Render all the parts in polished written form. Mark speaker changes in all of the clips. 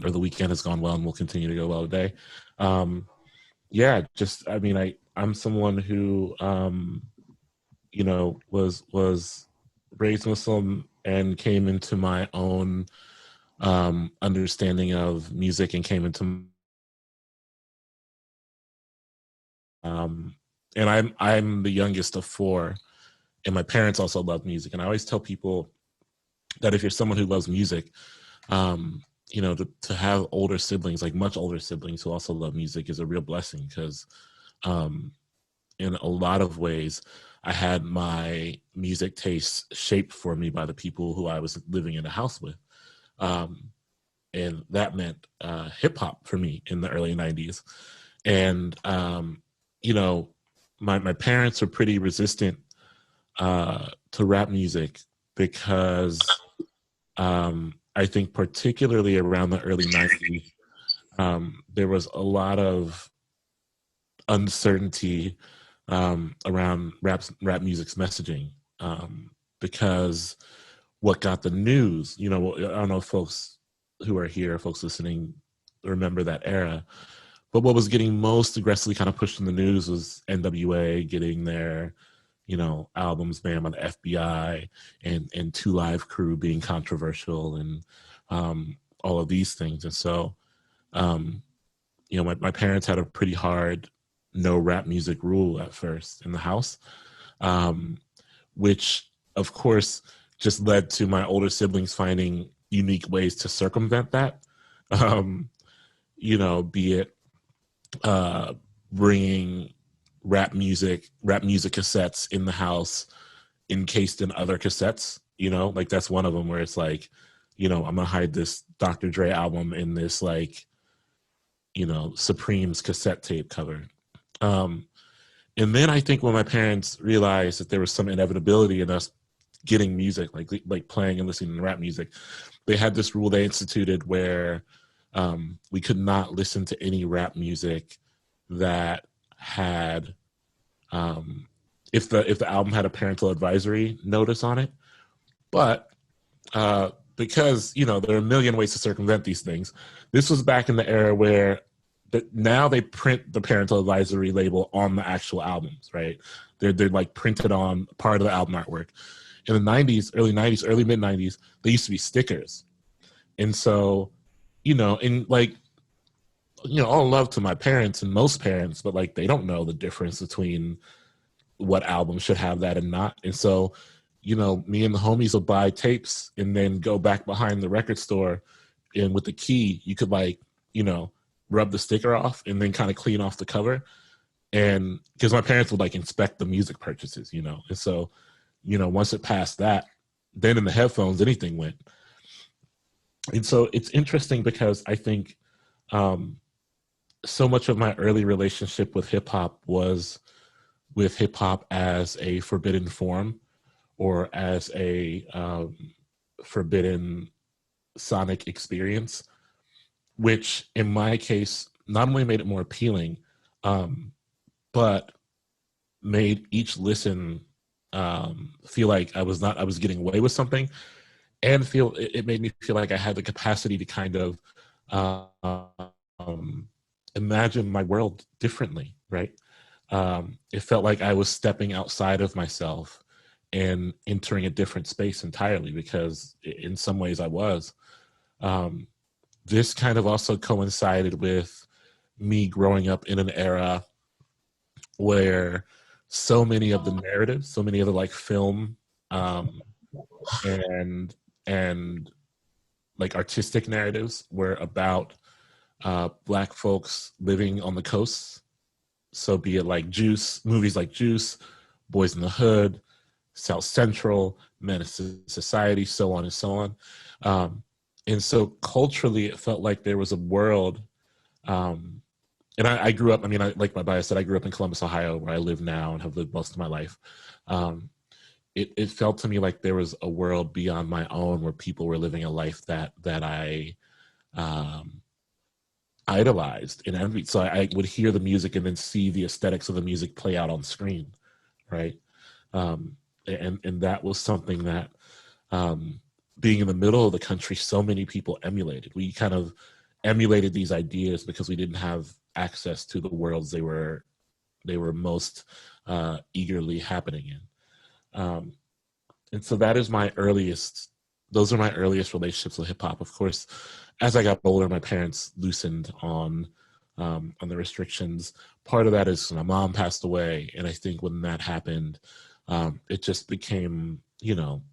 Speaker 1: or the weekend has gone well and will continue to go well today. Yeah, just, I mean, I'm someone who, you know, was raised Muslim and came into my own understanding of music and came into and I'm the youngest of four, and my parents also love music. And I always tell people that if you're someone who loves music, you know, to have older siblings, like much older siblings who also love music, is a real blessing, because in a lot of ways, I had my music tastes shaped for me by the people who I was living in a house with. And that meant hip hop for me in the early 90s. And, you know, my parents were pretty resistant to rap music because I think particularly around the early 90s, there was a lot of uncertainty around rap music's messaging, because what got the news, you know, I don't know if folks who are here, folks listening, remember that era, but what was getting most aggressively kind of pushed in the news was NWA getting their, you know, albums banned by the FBI, and Two Live Crew being controversial, and all of these things. And so, you know, my parents had a pretty hard no rap music rule at first in the house, which of course just led to my older siblings finding unique ways to circumvent that. You know, be it bringing rap music cassettes in the house encased in other cassettes, you know, like that's one of them where it's like, you know, I'm gonna hide this Dr. Dre album in this, like, you know, Supreme's cassette tape cover. And then I think when my parents realized that there was some inevitability in us getting music, like playing and listening to rap music, they had this rule they instituted where we could not listen to any rap music that had, if the album had a parental advisory notice on it. But because, you know, there are a million ways to circumvent these things, this was back in the era where now they print the parental advisory label on the actual albums, right? They're like printed on part of the album artwork. In the 90s, early mid 90s, they used to be stickers. And so, you know, in like, you know, all love to my parents and most parents, but like they don't know the difference between what album should have that and not. And so, you know, me and the homies will buy tapes and then go back behind the record store, and with the key, you could, like, you know, rub the sticker off and then kind of clean off the cover. And because my parents would like inspect the music purchases, you know. And so, you know, once it passed that, then in the headphones, anything went. And so it's interesting because I think so much of my early relationship with hip hop was with hip hop as a forbidden form, or as a forbidden sonic experience, which in my case not only made it more appealing, but made each listen feel like I was getting away with something, and it made me feel like I had the capacity to kind of imagine my world differently, right? It felt like I was stepping outside of myself and entering a different space entirely, because in some ways I was. This kind of also coincided with me growing up in an era where so many of the narratives, so many of the like film and like artistic narratives were about Black folks living on the coasts. So be it like Juice, movies like Juice, Boys in the Hood, South Central, Menace to Society, so on and so on. And so culturally, it felt like there was a world. And I grew up, I mean, like my bio said, I grew up in Columbus, Ohio, where I live now and have lived most of my life. It felt to me like there was a world beyond my own where people were living a life that I idolized and envied. So I would hear the music and then see the aesthetics of the music play out on screen, right? And that was something that, being in the middle of the country, so many people emulated. We kind of emulated these ideas because we didn't have access to the worlds they were most eagerly happening in. And so that is my earliest, those are my earliest relationships with hip hop. Of course, as I got older, my parents loosened on the restrictions. Part of that is my mom passed away. And I think when that happened, it just became, you know,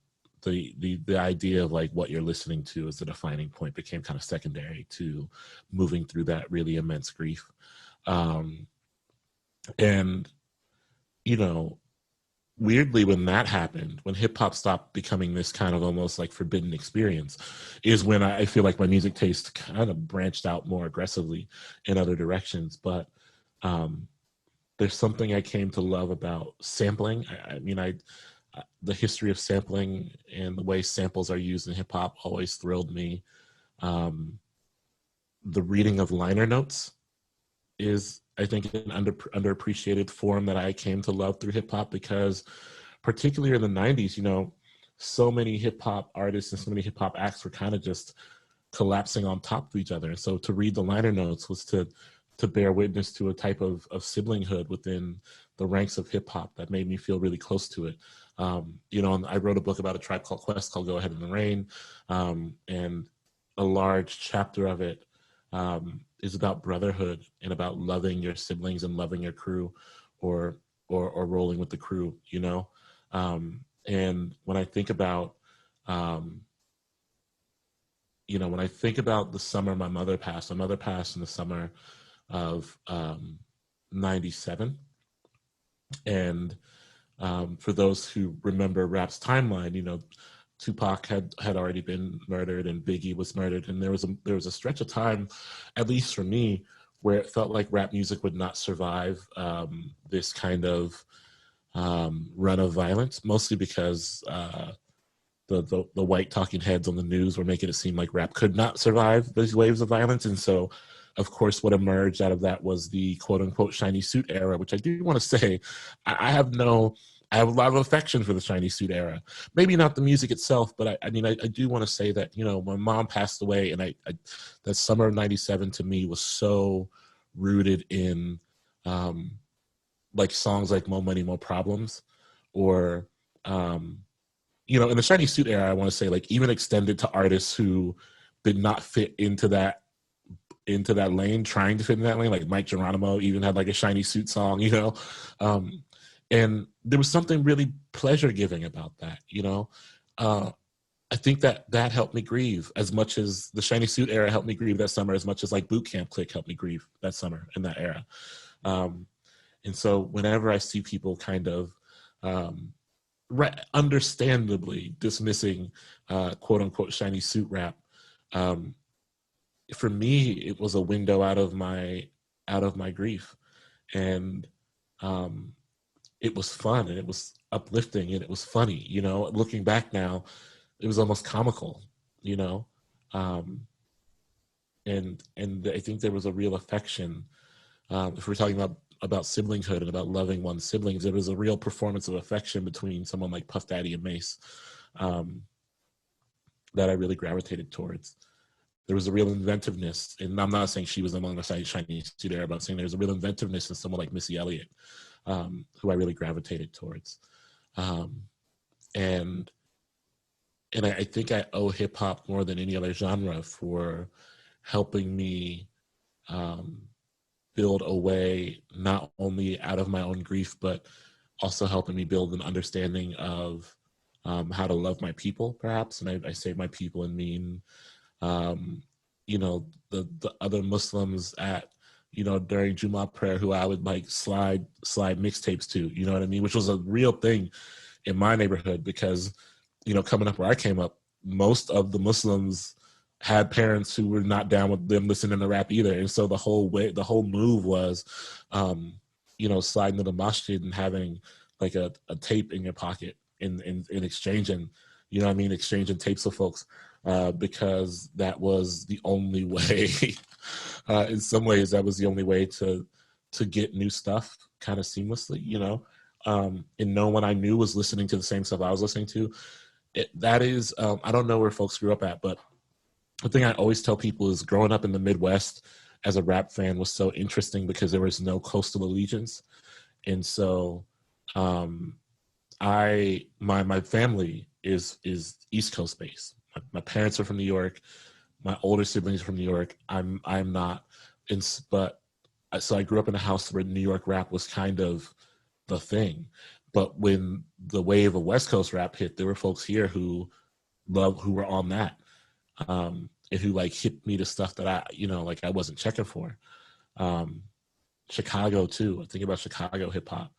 Speaker 1: the idea of like what you're listening to as the defining point became kind of secondary to moving through that really immense grief. And, you know, weirdly, when that happened, when hip hop stopped becoming this kind of almost like forbidden experience, is when I feel like my music taste kind of branched out more aggressively in other directions. But there's something I came to love about sampling. I mean, the history of sampling and the way samples are used in hip hop always thrilled me. The reading of liner notes is, I think, an underappreciated form that I came to love through hip hop, because particularly in the 90s, you know, so many hip hop artists and so many hip hop acts were kind of just collapsing on top of each other. And so to read the liner notes was to bear witness to a type of siblinghood within the ranks of hip hop that made me feel really close to it. You know, I wrote a book about a Tribe Called Quest called Go Ahead in the Rain. And a large chapter of it is about brotherhood and about loving your siblings and loving your crew, or rolling with the crew, you know? And when I think about, you know, when I think about the summer my mother passed in the summer of 97. And for those who remember rap's timeline, you know, Tupac had already been murdered and Biggie was murdered. And there was a stretch of time, at least for me, where it felt like rap music would not survive this kind of run of violence, mostly because the white talking heads on the news were making it seem like rap could not survive these waves of violence. And so, of course, what emerged out of that was the quote unquote shiny suit era, which I do want to say, I have a lot of affection for the shiny suit era. Maybe not the music itself, but I mean, I do want to say that, you know, my mom passed away, and that summer of 97 to me was so rooted in like songs like More Money, More Problems, or, you know, in the shiny suit era, I want to say, like, even extended to artists who did not fit into that lane, trying to fit in that lane, like Mike Geronimo even had like a shiny suit song, you know? And there was something really pleasure giving about that, you know? I think that helped me grieve as much as the shiny suit era helped me grieve that summer, as much as like Boot Camp Click helped me grieve that summer in that era. And so whenever I see people kind of understandably dismissing quote unquote shiny suit rap, for me, it was a window out of my grief. And it was fun, and it was uplifting, and it was funny, you know? Looking back now, it was almost comical, you know? And I think there was a real affection. If we're talking about siblinghood and about loving one's siblings, there was a real performance of affection between someone like Puff Daddy and Mace that I really gravitated towards. There was a real inventiveness, and I'm not saying she was among the shiny suit era, but I'm saying there was a real inventiveness in someone like Missy Elliott, who I really gravitated towards. And I think I owe hip hop more than any other genre for helping me build a way not only out of my own grief, but also helping me build an understanding of how to love my people, perhaps. And I say my people and mean, you know, the other Muslims at, you know, during Jummah prayer, who I would like slide mixtapes to, you know what I mean? Which was a real thing in my neighborhood, because, you know, coming up where I came up, most of the Muslims had parents who were not down with them listening to rap either. And so the whole move was, you know, sliding to the masjid and having like a tape in your pocket in exchanging, you know what I mean? Exchanging tapes with folks. Because that was the only way, in some ways, that was the only way to get new stuff kind of seamlessly, you know? And no one I knew was listening to the same stuff I was listening to. That is, I don't know where folks grew up at, but the thing I always tell people is growing up in the Midwest as a rap fan was so interesting because there was no coastal allegiance. And so my family is East Coast based. My parents are from New York. My older siblings are from New York. I'm not. But so I grew up in a house where New York rap was kind of the thing. But when the wave of West Coast rap hit, there were folks here who were on that, and who like hit me to stuff that I wasn't checking for. Chicago too. I think about Chicago hip hop.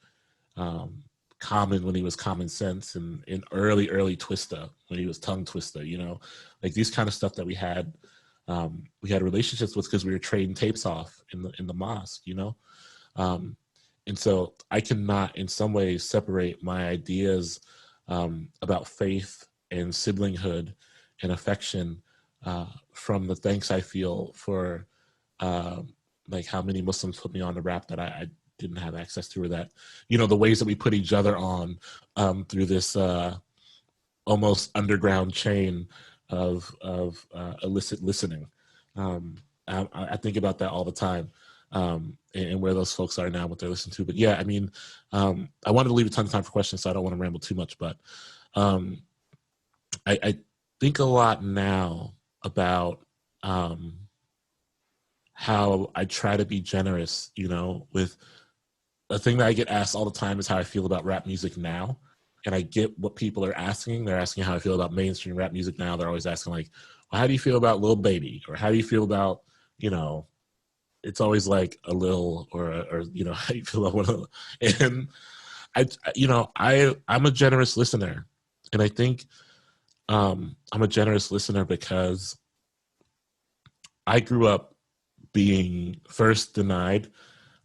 Speaker 1: Common when he was Common Sense, and in early Twista when he was Tongue Twister, like these kind of stuff that we had relationships with because we were trading tapes off in the mosque, and so I cannot in some ways separate my ideas about faith and siblinghood and affection from the thanks I feel for like how many Muslims put me on to rap that I didn't have access to, or that, the ways that we put each other on through this almost underground chain of illicit listening. I think about that all the time, and where those folks are now, what they're listening to. But yeah, I mean, I wanted to leave a ton of time for questions, so I don't want to ramble too much, but I think a lot now about how I try to be generous, with a thing that I get asked all the time is how I feel about rap music now. And I get what people are asking. They're asking how I feel about mainstream rap music now. They're always asking like, well, how do you feel about Lil Baby? Or how do you feel about, it's always like a Lil or how do you feel about one of them? And I'm a generous listener. And I think I'm a generous listener because I grew up being first denied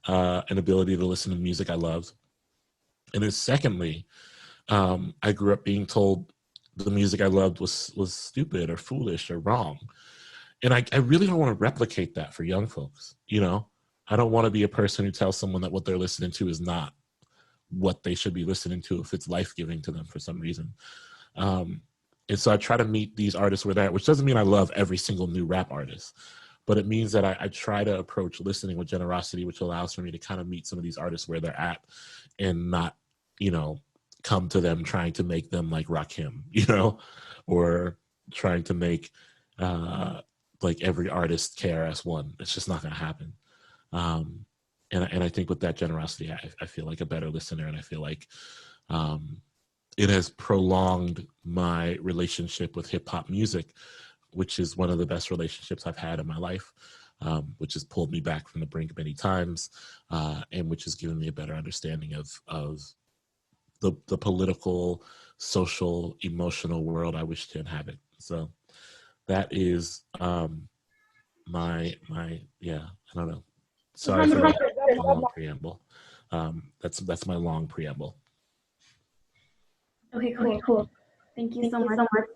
Speaker 1: an ability to listen to music I loved. And then secondly, I grew up being told the music I loved was stupid or foolish or wrong. And I really don't want to replicate that for young folks. I don't want to be a person who tells someone that what they're listening to is not what they should be listening to if it's life-giving to them for some reason. And so I try to meet these artists where they're at, which doesn't mean I love every single new rap artist, but it means that I try to approach listening with generosity, which allows for me to kind of meet some of these artists where they're at and not, come to them trying to make them like Rakim, or trying to make like every artist KRS-One. It's just not going to happen. And I think with that generosity, I feel like a better listener, and I feel like it has prolonged my relationship with hip hop music, which is one of the best relationships I've had in my life, which has pulled me back from the brink many times, and which has given me a better understanding of the political, social, emotional world I wish to inhabit. So that is my yeah, I don't know. Sorry for the long preamble. That's my long preamble.
Speaker 2: Okay, cool. Thank you so much for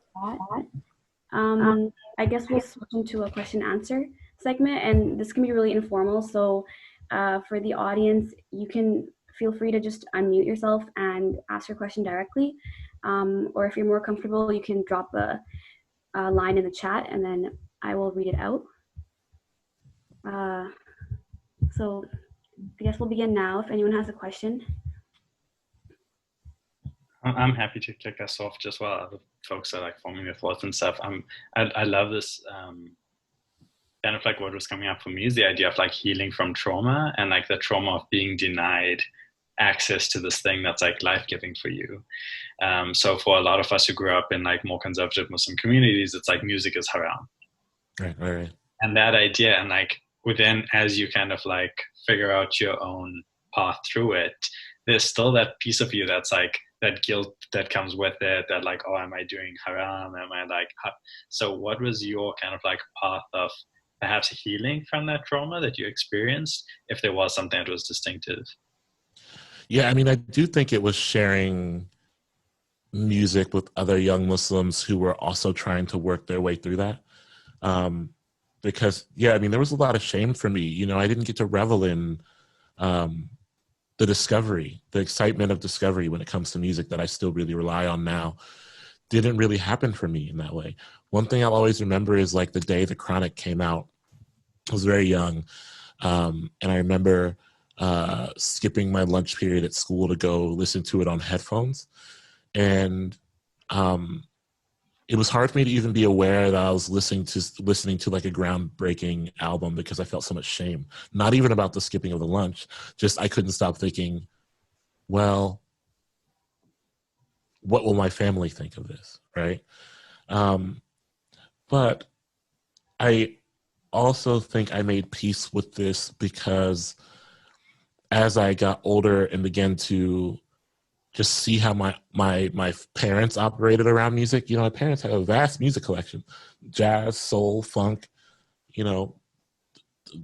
Speaker 2: that. I guess we'll switch into a question answer segment, and this can be really informal. So for the audience, you can feel free to just unmute yourself and ask your question directly. Or if you're more comfortable, you can drop a line in the chat and then I will read it out. So I guess we'll begin now if anyone has a question.
Speaker 3: I'm happy to kick us off just while other folks are like forming their thoughts and stuff. I love this kind of like what was coming up for me is the idea of like healing from trauma and like the trauma of being denied access to this thing that's like life-giving for you. So for a lot of us who grew up in like more conservative Muslim communities, it's like music is haram.
Speaker 1: Right.
Speaker 3: And that idea, and like within, as you kind of like figure out your own path through it, there's still that piece of you that's like that guilt that comes with it, that like, oh, am I doing haram? Am I like, so what was your kind of like path of perhaps healing from that trauma that you experienced, if there was something that was distinctive?
Speaker 1: Yeah, I mean, I do think it was sharing music with other young Muslims who were also trying to work their way through that. Because, yeah, I mean, there was a lot of shame for me. I didn't get to revel in the discovery, the excitement of discovery when it comes to music that I still really rely on now didn't really happen for me in that way. One thing I'll always remember is like the day The Chronic came out. I was very young. And I remember skipping my lunch period at school to go listen to it on headphones. And it was hard for me to even be aware that I was listening to like a groundbreaking album, because I felt so much shame. Not even about the skipping of the lunch, just I couldn't stop thinking, well, what will my family think of this, right? But I also think I made peace with this because as I got older and began to just see how my parents operated around music, my parents had a vast music collection: jazz, soul, funk,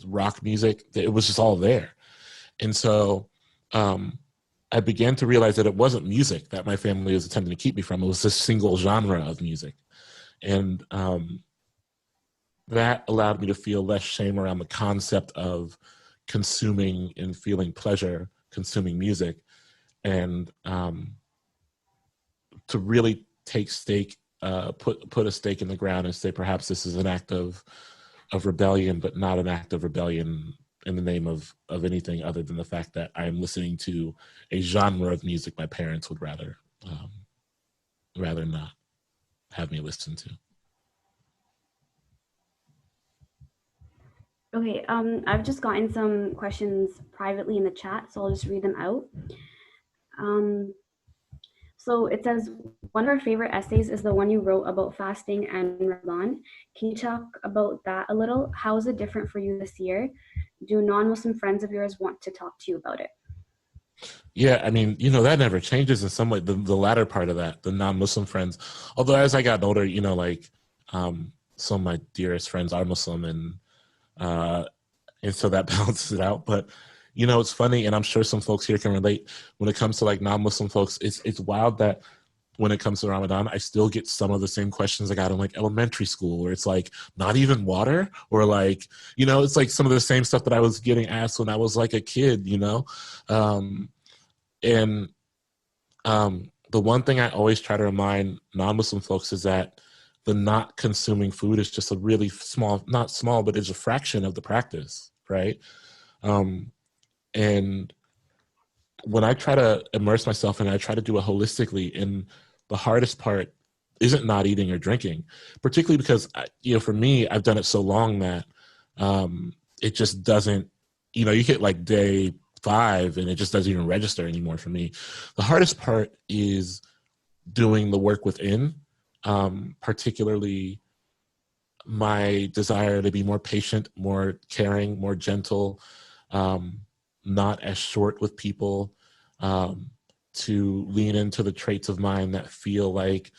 Speaker 1: rock music. It was just all there. And so I began to realize that it wasn't music that my family was attempting to keep me from. It was a single genre of music. And that allowed me to feel less shame around the concept of consuming and feeling pleasure consuming music, and to really take put a stake in the ground and say, perhaps this is an act of rebellion, but not an act of rebellion in the name of anything other than the fact that I am listening to a genre of music my parents would rather not have me listen to.
Speaker 2: Okay, I've just gotten some questions privately in the chat, so I'll just read them out. So it says, one of our favorite essays is the one you wrote about fasting and Ramadan. Can you talk about that a little? How is it different for you this year? Do non-Muslim friends of yours want to talk to you about it?
Speaker 1: Yeah, I mean, that never changes in some way. The latter part of that, the non-Muslim friends. Although as I got older, some of my dearest friends are Muslim, and so that balances it out. But it's funny, and I'm sure some folks here can relate. When it comes to like non-Muslim folks, it's wild that when it comes to Ramadan, I still get some of the same questions I got in like elementary school, where it's like, not even water, or like, it's like some of the same stuff that I was getting asked when I was like a kid, the one thing I always try to remind non-Muslim folks is that the not consuming food is just a really small, not small, but it's a fraction of the practice, right? And when I try to immerse myself and I try to do it holistically, and the hardest part isn't not eating or drinking, particularly because, for me, I've done it so long that it just doesn't, you hit like day 5 and it just doesn't even register anymore for me. The hardest part is doing the work within, particularly my desire to be more patient, more caring, more gentle, not as short with people, to lean into the traits of mine that feel like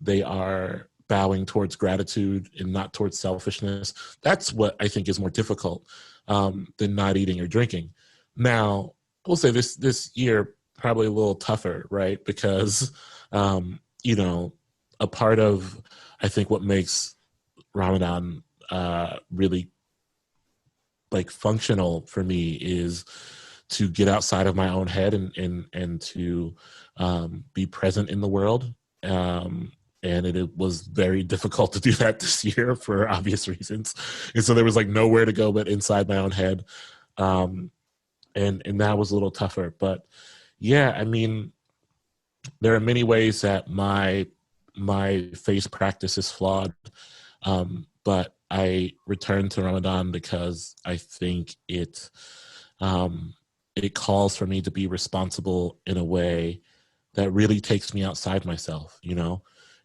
Speaker 1: they are bowing towards gratitude and not towards selfishness. That's what I think is more difficult than not eating or drinking. Now, I will say this year probably a little tougher, right? Because, a part of, I think, what makes Ramadan really like functional for me is to get outside of my own head and to be present in the world. And it was very difficult to do that this year for obvious reasons. And so there was like nowhere to go but inside my own head. And that was a little tougher. But yeah, I mean, there are many ways that my faith practice is flawed. But I return to Ramadan because I think it calls for me to be responsible in a way that really takes me outside myself.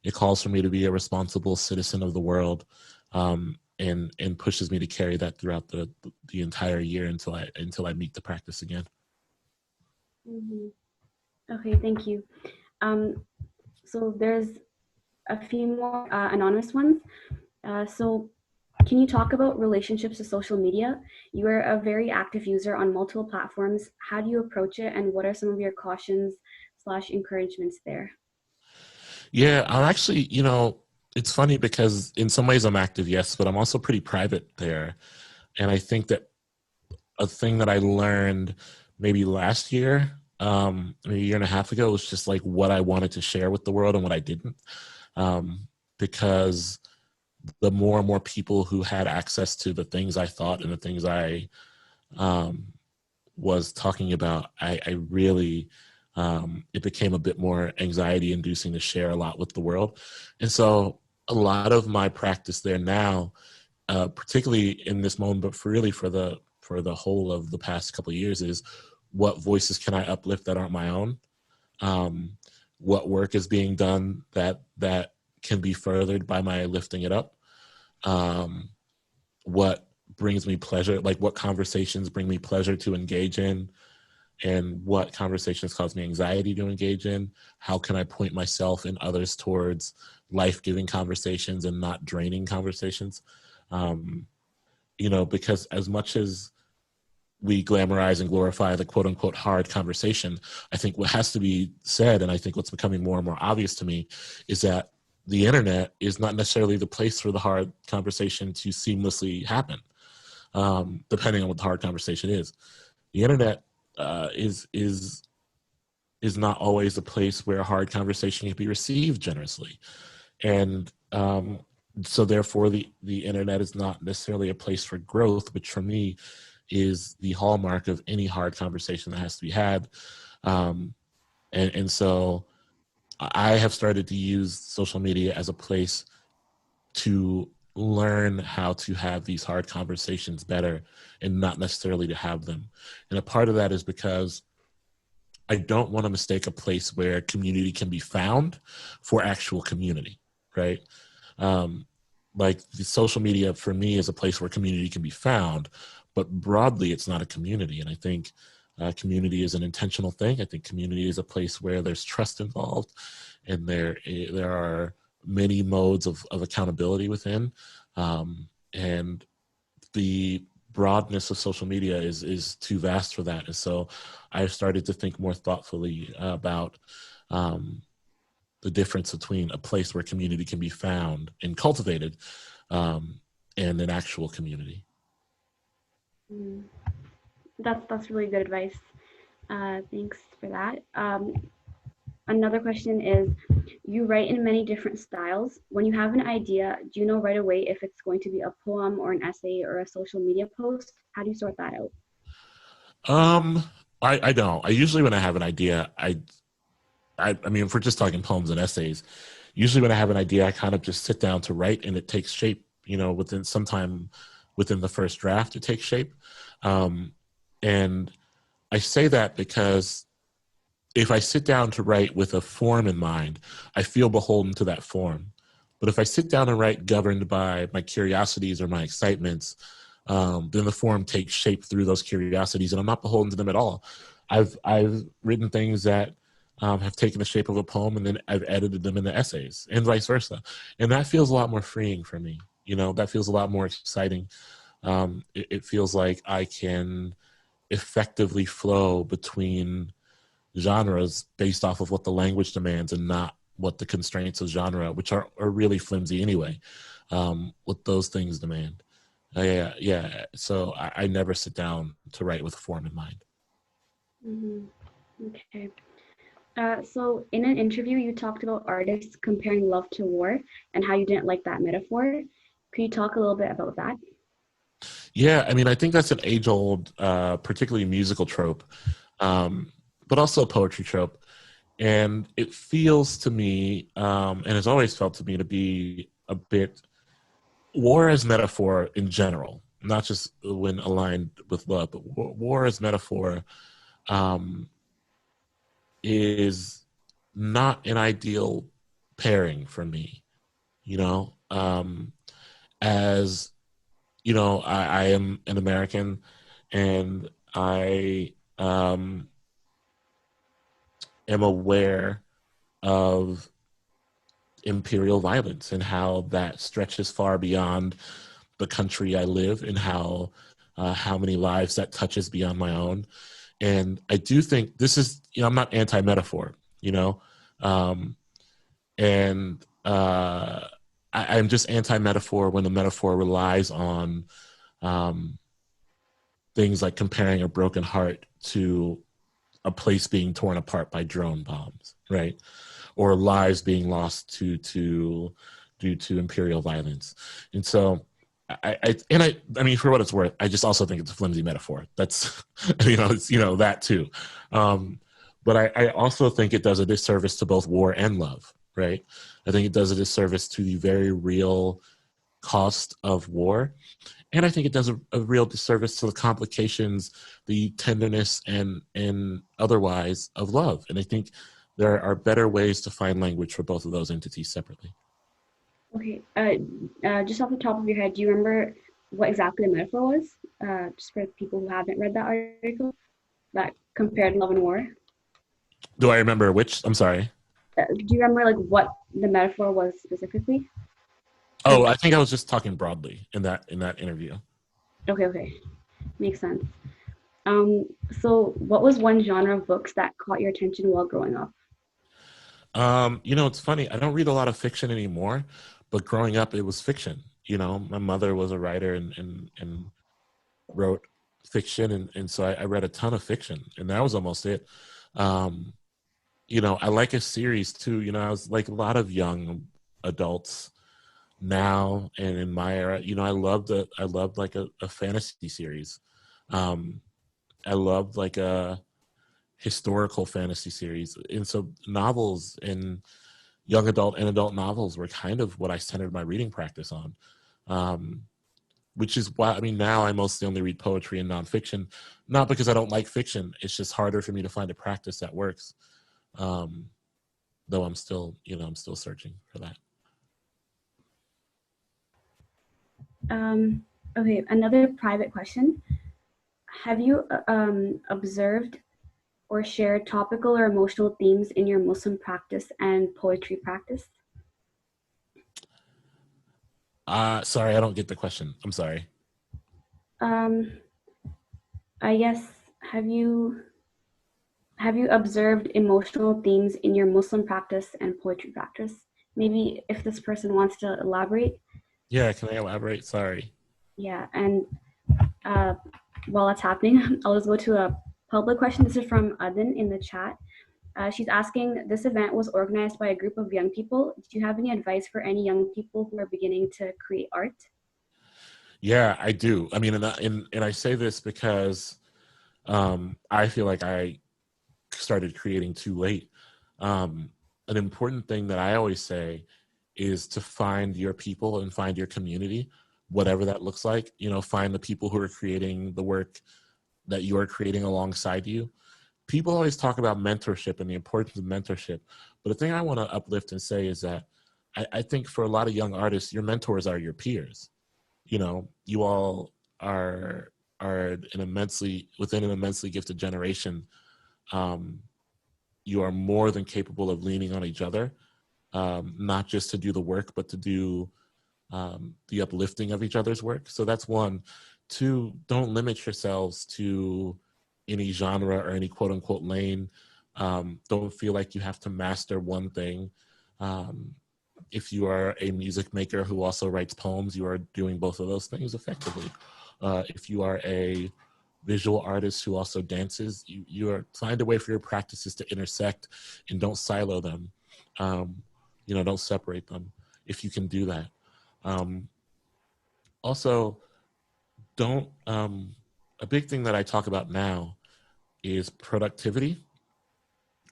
Speaker 1: It calls for me to be a responsible citizen of the world, and pushes me to carry that throughout the entire year until I meet the practice again.
Speaker 2: Mm-hmm. Okay, thank you. So there's a few more anonymous ones. So can you talk about relationships to social media? You are a very active user on multiple platforms. How do you approach it, and what are some of your cautions / encouragements there?
Speaker 1: Yeah, I'm actually, it's funny because in some ways I'm active, yes, but I'm also pretty private there. And I think that a thing that I learned maybe last year, maybe a year and a half ago, was just like what I wanted to share with the world and what I didn't. because the more and more people who had access to the things I thought and the things I was talking about, I really, it became a bit more anxiety inducing to share a lot with the world. And so a lot of my practice there now, particularly in this moment, but really for the whole of the past couple of years, is what voices can I uplift that aren't my own? What work is being done that can be furthered by my lifting it up? What brings me pleasure, like what conversations bring me pleasure to engage in, and what conversations cause me anxiety to engage in? How can I point myself and others towards life-giving conversations and not draining conversations? Because as much as we glamorize and glorify the quote unquote hard conversation, I think what has to be said, and I think what's becoming more and more obvious to me, is that the internet is not necessarily the place for the hard conversation to seamlessly happen, depending on what the hard conversation is. The internet is not always a place where a hard conversation can be received generously. And so therefore the internet is not necessarily a place for growth, which for me is the hallmark of any hard conversation that has to be had. And so I have started to use social media as a place to learn how to have these hard conversations better and not necessarily to have them. And a part of that is because I don't want to mistake a place where community can be found for actual community, right? Like the social media for me is a place where community can be found, but broadly it's not a community. And I think community is an intentional thing. I think community is a place where there's trust involved, and there are many modes of accountability within. And the broadness of social media is too vast for that. And so I've started to think more thoughtfully about the difference between a place where community can be found and cultivated and an actual community.
Speaker 2: That's really good advice. Thanks for that. Another question is, you write in many different styles. When you have an idea, do you know right away if it's going to be a poem or an essay or a social media post? How do you sort that out?
Speaker 1: I don't. I usually, when I have an idea, I mean, if we're just talking poems and essays, usually when I have an idea, I kind of just sit down to write, and it takes shape, within the first draft, it takes shape. And I say that because if I sit down to write with a form in mind, I feel beholden to that form. But if I sit down and write governed by my curiosities or my excitements, then the form takes shape through those curiosities, and I'm not beholden to them at all. I've written things that have taken the shape of a poem, and then I've edited them into essays, and vice versa. And that feels a lot more freeing for me. That feels a lot more exciting. It feels like I can effectively flow between genres based off of what the language demands and not what the constraints of genre, which are really flimsy anyway, what those things demand. Yeah. So I never sit down to write with a form in mind.
Speaker 2: Mm-hmm. Okay. So in an interview, you talked about artists comparing love to war and how you didn't like that metaphor. Could you talk a little bit about that?
Speaker 1: Yeah, I mean, I think that's an age-old, particularly musical trope, but also a poetry trope. And it feels to me, and has always felt to me, to be a bit war as metaphor in general, not just when aligned with love, but war as metaphor is not an ideal pairing for me, as I am an American, and I am aware of imperial violence and how that stretches far beyond the country I live, and how many lives that touches beyond my own. And I do think this is, I'm not anti-metaphor, and I'm just anti-metaphor when the metaphor relies on things like comparing a broken heart to a place being torn apart by drone bombs, right? or lives being lost due to imperial violence. And so I mean, for what it's worth, I just also think it's a flimsy metaphor. That's, it's, that too. But I also think it does a disservice to both war and love, right? I think it does a disservice to the very real cost of war. And I think it does a real disservice to the complications, the tenderness, and otherwise of love. And I think there are better ways to find language for both of those entities separately.
Speaker 2: Okay, just off the top of your head, do you remember what exactly the metaphor was? Just for people who haven't read that article that compared love and war.
Speaker 1: Do I remember which? I'm sorry.
Speaker 2: Do you remember like what the metaphor was specifically?
Speaker 1: Oh, I think I was just talking broadly in that interview.
Speaker 2: Okay, makes sense. So what was one genre of books that caught your attention while growing up?
Speaker 1: It's funny. I don't read a lot of fiction anymore, but growing up, it was fiction. My mother was a writer and wrote fiction, and so I read a ton of fiction, and that was almost it. I like a series too. I was like a lot of young adults now and in my era. I loved like a fantasy series. I loved like a historical fantasy series, and so novels and young adult and adult novels were kind of what I centered my reading practice on. Which is why, now I mostly only read poetry and nonfiction, not because I don't like fiction. It's just harder for me to find a practice that works. Though I'm still searching for that.
Speaker 2: Okay, another private question. Have you observed or shared topical or emotional themes in your Muslim practice and poetry practice?
Speaker 1: Sorry, I don't get the question. I'm sorry.
Speaker 2: I guess, have you observed emotional themes in your Muslim practice and poetry practice? Maybe if this person wants to elaborate.
Speaker 1: Yeah, can I elaborate? Sorry.
Speaker 2: Yeah, and while that's happening, I'll just go to a public question. This is from Adin in the chat. She's asking, this event was organized by a group of young people. Do you have any advice for any young people who are beginning to create art?
Speaker 1: Yeah, I do. And I say this because I feel like I started creating too late. An important thing that I always say is to find your people and find your community, whatever that looks like. Find the people who are creating the work that you are creating alongside you. People always talk about mentorship and the importance of mentorship. But the thing I want to uplift and say is that I think for a lot of young artists, your mentors are your peers. You all are within an immensely gifted generation. You are more than capable of leaning on each other, not just to do the work, but to do the uplifting of each other's work. So that's one. Two, don't limit yourselves to any genre or any quote unquote lane. Don't feel like you have to master one thing. If you are a music maker who also writes poems, you are doing both of those things effectively. If you are a visual artist who also dances, you are find a way for your practices to intersect and don't silo them. Don't separate them if you can do that. Also, don't, a big thing that I talk about now is productivity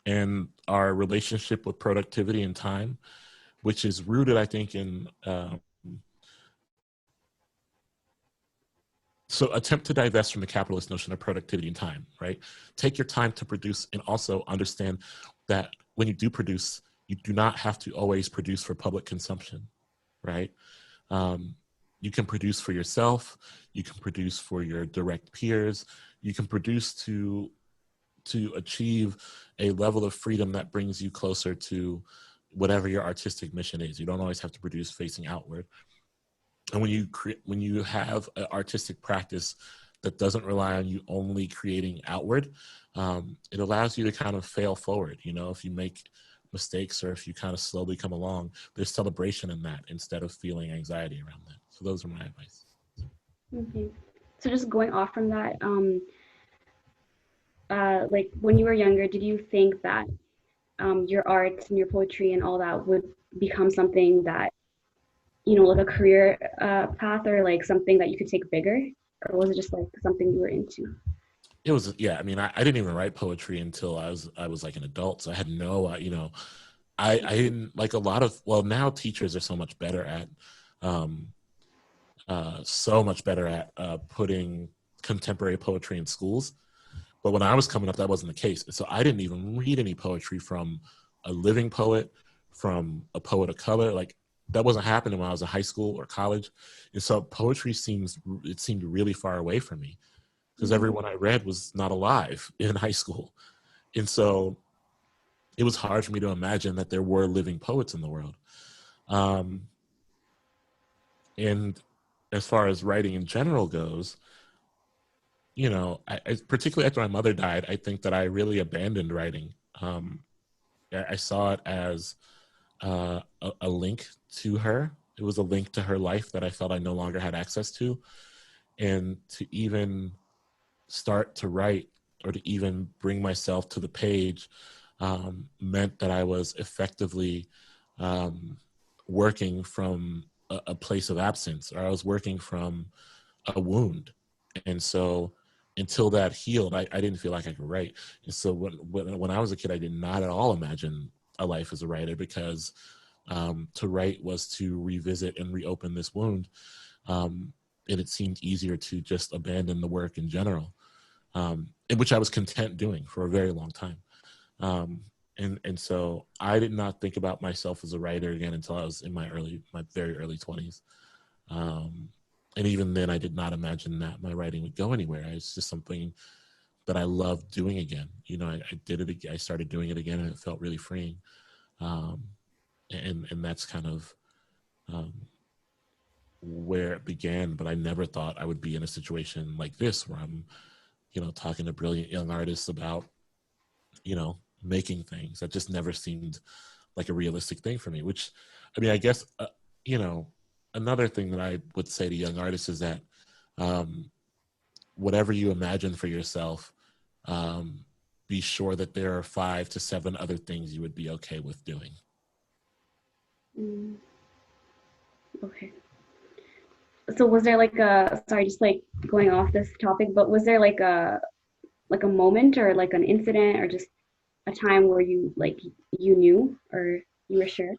Speaker 1: and our relationship with productivity and time, which is rooted, I think, in, so attempt to divest from the capitalist notion of productivity and time, right? Take your time to produce, and also understand that when you do produce, you do not have to always produce for public consumption, right? You can produce for yourself, you can produce for your direct peers, you can produce to achieve a level of freedom that brings you closer to whatever your artistic mission is. You don't always have to produce facing outward. And when you have an artistic practice that doesn't rely on you only creating outward, it allows you to kind of fail forward. If you make mistakes or if you kind of slowly come along, there's celebration in that instead of feeling anxiety around that. So those are my advice.
Speaker 2: Okay. So just going off from that, like when you were younger, did you think that your art and your poetry and all that would become something that, like a career path, or like something that you could take bigger? Or was it just like something you were into?
Speaker 1: It was, yeah. I mean, I didn't even write poetry until I was like an adult. So I had no, I didn't like a lot of, well, now teachers are um, so much better at putting contemporary poetry in schools. But when I was coming up, that wasn't the case. So I didn't even read any poetry from a living poet, from a poet of color. Like, that wasn't happening when I was in high school or college. And so poetry seemed really far away from me, because everyone I read was not alive in high school. And so it was hard for me to imagine that there were living poets in the world. And as far as writing in general goes, particularly after my mother died, I think that I really abandoned writing. I saw it as a link to her. It was a link to her life that I felt I no longer had access to. And to even start to write, or to even bring myself to the page, meant that I was effectively working from a place of absence, or I was working from a wound. And so until that healed, I didn't feel like I could write. And so when I was a kid, I did not at all imagine a life as a writer, because to write was to revisit and reopen this wound. And it seemed easier to just abandon the work in general, in which I was content doing for a very long time. And so I did not think about myself as a writer again until I was in my very early 20s. And even then, I did not imagine that my writing would go anywhere. It's just something that I loved doing again. I did it again. I started doing it again, and it felt really freeing. And that's kind of where it began. But I never thought I would be in a situation like this, where I'm, talking to brilliant young artists about, making things. That just never seemed like a realistic thing for me. Which, I mean, I guess, another thing that I would say to young artists is that whatever you imagine for yourself, be sure that there are 5 to 7 other things you would be okay with doing.
Speaker 2: Okay. So was there like sorry, just like going off this topic, but was there like a moment, or like an incident, or just a time where you knew, or you were sure?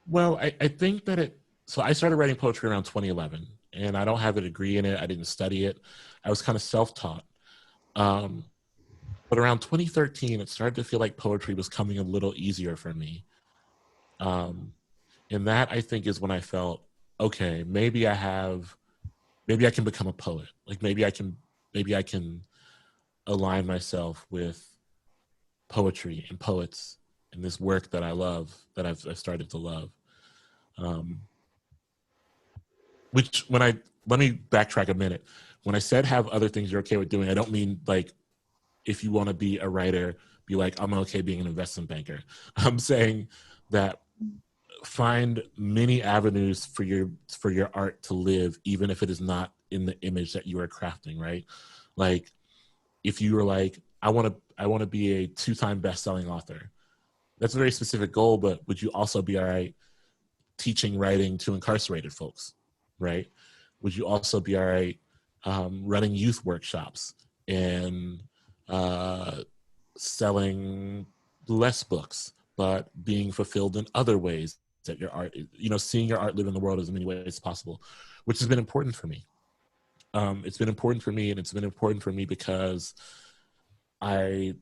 Speaker 1: Well, I think that so I started writing poetry around 2011, and I don't have a degree in it. I didn't study it. I was kind of self-taught. But around 2013, it started to feel like poetry was coming a little easier for me. And that, I think, is when I felt, okay, maybe I can become a poet. Like maybe I can align myself with poetry and poets and this work that I love, that I've started to love. Which let me backtrack a minute. When I said have other things you're okay with doing, I don't mean like, if you want to be a writer, be like, I'm okay being an investment banker. I'm saying that find many avenues for your art to live, even if it is not in the image that you are crafting, right? Like, if you were like, I want to be a 2-time best-selling author, that's a very specific goal, but would you also be all right teaching writing to incarcerated folks, right? Would you also be all right running youth workshops and selling less books, but being fulfilled in other ways, that your art, seeing your art live in the world as many ways as possible, which has been important for me. It's been important for me, and it's been important for me because I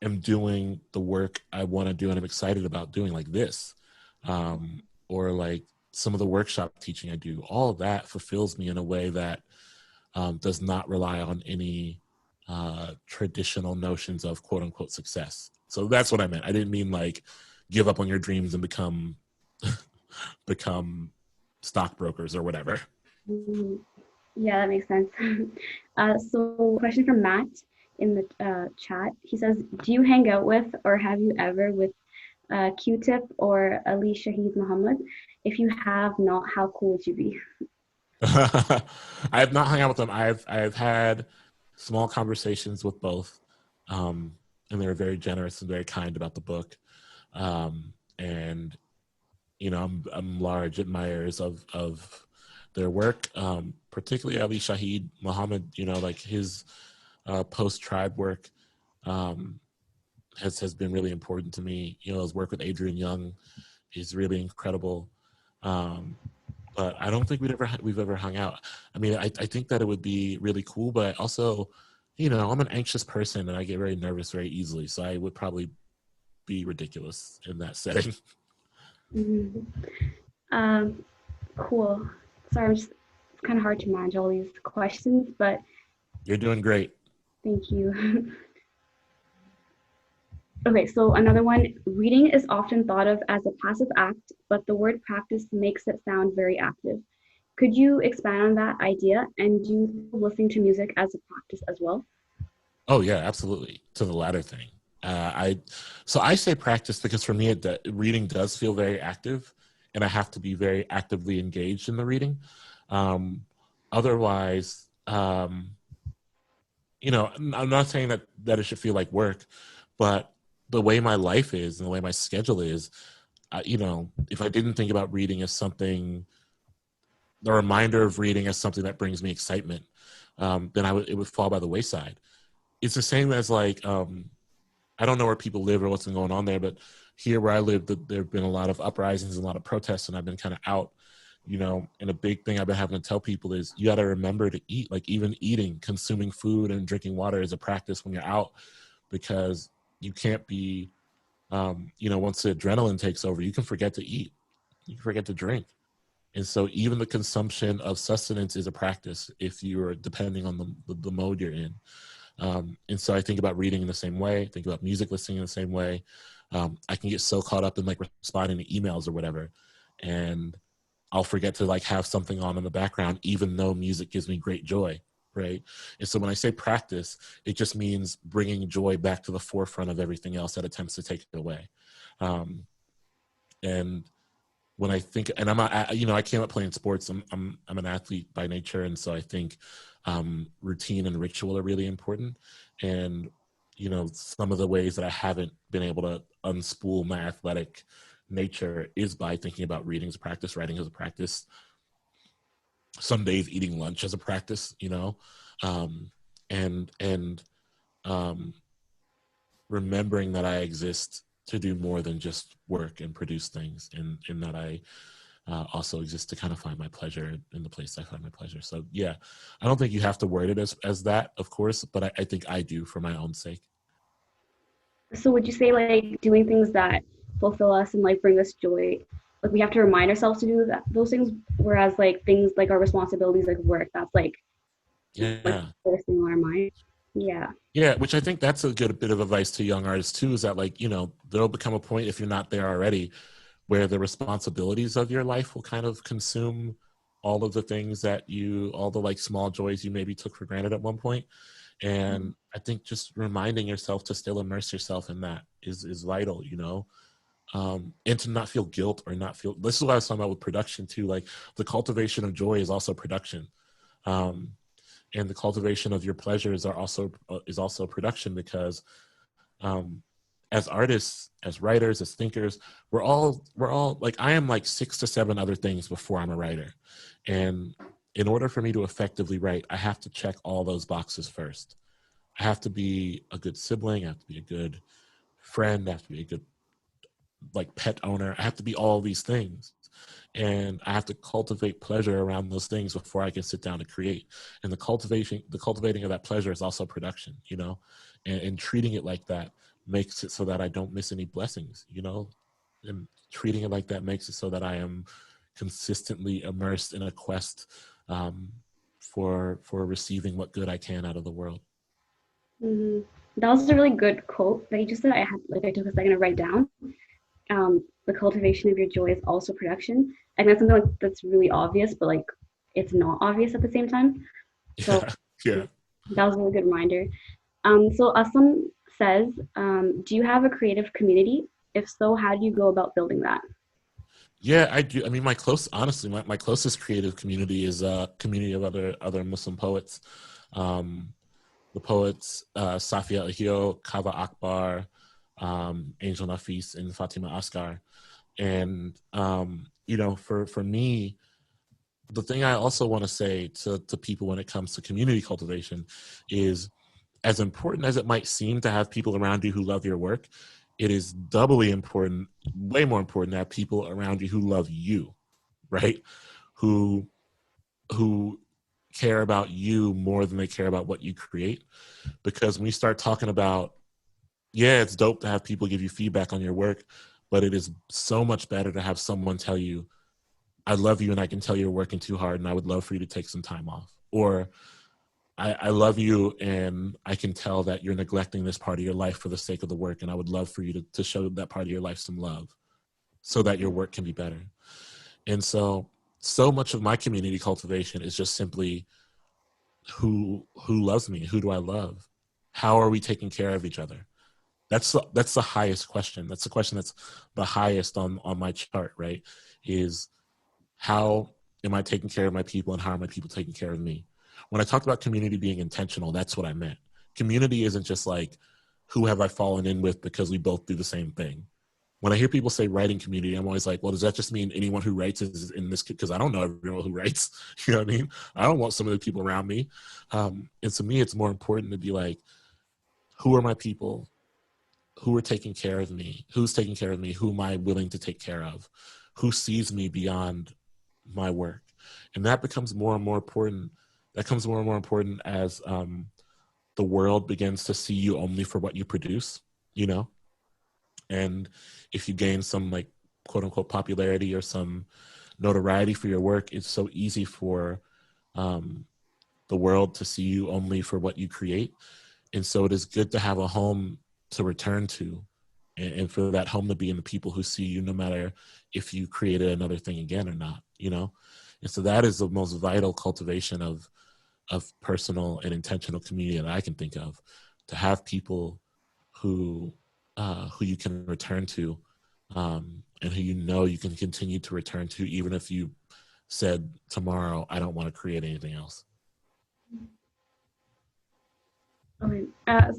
Speaker 1: am doing the work I want to do, and I'm excited about doing, like this, or like some of the workshop teaching I do. All of that fulfills me in a way that does not rely on any traditional notions of quote unquote success. So that's what I meant. I didn't mean like give up on your dreams and become stockbrokers or whatever.
Speaker 2: Yeah, that makes sense. So question from Matt in the chat. He says, do you hang out with, or have you ever, with Q-Tip or Ali Shaheed Muhammad? If you have not, how cool would you be?
Speaker 1: I have not hung out with them. I've had small conversations with both. And they were very generous and very kind about the book. And I'm large admirers of their work, particularly Ali Shahid Muhammad. Like his post-tribe work has been really important to me. His work with Adrian Young is really incredible. But I don't think we've ever hung out. I mean, I think that it would be really cool, but also, I'm an anxious person and I get very nervous very easily. So I would probably be ridiculous in that setting.
Speaker 2: Mm-hmm. Cool. Sorry, it's kind of hard to manage all these questions, but
Speaker 1: you're doing great.
Speaker 2: Thank you. Okay, so another one, reading is often thought of as a passive act, but the word practice makes it sound very active. Could you expand on that idea, and do you listening to music as a practice as well?
Speaker 1: Oh yeah, absolutely. To the latter thing. I say practice because for me, reading does feel very active, and I have to be very actively engaged in the reading. Otherwise, I'm not saying that it should feel like work, but the way my life is and the way my schedule is, if I didn't think about reading as something, the reminder of reading as something that brings me excitement, then it would fall by the wayside. It's the same as like, I don't know where people live or what's been going on there, but here where I live, there have been a lot of uprisings and a lot of protests, and I've been kind of out, and a big thing I've been having to tell people is you got to remember to eat. Like even eating, consuming food and drinking water is a practice when you're out, because you can't be, once the adrenaline takes over, you can forget to eat, you can forget to drink. And so even the consumption of sustenance is a practice if you're depending on the mode you're in. And so I think about reading in the same way, think about music listening in the same way. I can get so caught up in like responding to emails or whatever, and I'll forget to like have something on in the background, even though music gives me great joy, right? And so when I say practice, it just means bringing joy back to the forefront of everything else that attempts to take it away. And when I think, and I came up playing sports. I'm an athlete by nature, and so I think routine and ritual are really important. And some of the ways that I haven't been able to unspool my athletic nature is by thinking about reading as a practice, writing as a practice, some days eating lunch as a practice, and remembering that I exist to do more than just work and produce things, and that I also exist to kind of find my pleasure in the place I find my pleasure. So yeah, I don't think you have to word it as that, of course, but I think I do for my own sake.
Speaker 2: So would you say like doing things that fulfill us and like bring us joy, like we have to remind ourselves to do those things, whereas like things like our responsibilities like work, that's like first thing on our mind? Yeah,
Speaker 1: which I think that's a good bit of advice to young artists too, is that like there'll become a point, if you're not there already, where the responsibilities of your life will kind of consume all of the things that all the like small joys you maybe took for granted at one point. And I think just reminding yourself to still immerse yourself in that is vital, and to not feel guilt or not feel, this is what I was talking about with production too, like the cultivation of joy is also production. And the cultivation of your pleasures is also production, because as artists, as writers, as thinkers, we're all like, I am like 6 to 7 other things before I'm a writer. And in order for me to effectively write, I have to check all those boxes first. I have to be a good sibling. I have to be a good friend. I have to be a good like pet owner. I have to be all these things. And I have to cultivate pleasure around those things before I can sit down to create. And the cultivating of that pleasure is also production, and treating it like that makes it so that I don't miss any blessings, and treating it like that makes it so that I am consistently immersed in a quest for receiving what good I can out of the world.
Speaker 2: Mm-hmm. That was a really good quote that you just said. I took a second to write down. The cultivation of your joy is also production. And that's something like that's really obvious, but like it's not obvious at the same time. So
Speaker 1: yeah.
Speaker 2: That was a really good reminder. So Aslam says, do you have a creative community? If so, how do you go about building that?
Speaker 1: Yeah, I do. I mean, my closest creative community is a community of other Muslim poets. the poets Safia Ahio, Kava Akbar, Angel Nafis, and Fatima Asghar. And, you know, for me, the thing I also want to say to people when it comes to community cultivation is, as important as it might seem to have people around you who love your work, it is doubly important, way more important, to have people around you who love you, right? Who care about you more than they care about what you create. Because when you start talking about, yeah, it's dope to have people give you feedback on your work, but it is so much better to have someone tell you, I love you and I can tell you're working too hard and I would love for you to take some time off. Or I love you and I can tell that you're neglecting this part of your life for the sake of the work, and I would love for you to show that part of your life some love so that your work can be better. And so much of my community cultivation is just simply who loves me? Who do I love? How are we taking care of each other? That's the highest question. That's the question that's the highest on my chart, right? Is how am I taking care of my people and how are my people taking care of me? When I talked about community being intentional, that's what I meant. Community isn't just like, who have I fallen in with because we both do the same thing. When I hear people say writing community, I'm always like, well, does that just mean anyone who writes is in this? Because I don't know everyone who writes. You know what I mean? I don't want some of the people around me. And to me, it's more important to be like, who are my people? Who are taking care of me? Who's taking care of me? Who am I willing to take care of? Who sees me beyond my work? And that becomes more and more important. That comes more and more important as the world begins to see you only for what you produce, you know? And if you gain some like quote unquote popularity or some notoriety for your work, it's so easy for the world to see you only for what you create. And so it is good to have a home to return to, and for that home to be in the people who see you, no matter if you created another thing again or not, you know? And so that is the most vital cultivation of personal and intentional community that I can think of, to have people who you can return to, and who you know you can continue to return to, even if you said tomorrow, I don't want to create anything else.
Speaker 2: Okay.